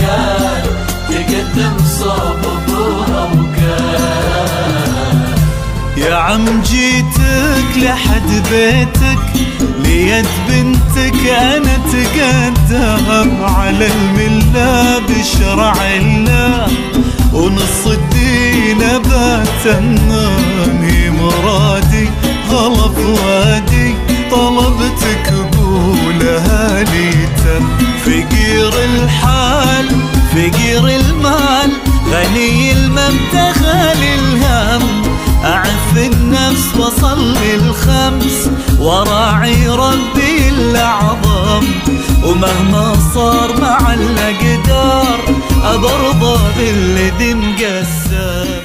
قال تقدم صوب ابوها وقال يا عم جيتك لحد بيتك ليد بنتك انا تقدم على المله بشرع الله ونص الدين بتمامي مرادي غلط وادي طلبتك قولها لي تم فقير الحال فقير المال غني المبتغى للهم أعف النفس وصلي الخمس وراعي ربي الأعظم ومهما صار مع الأقدار أبرضى بالذي مقسم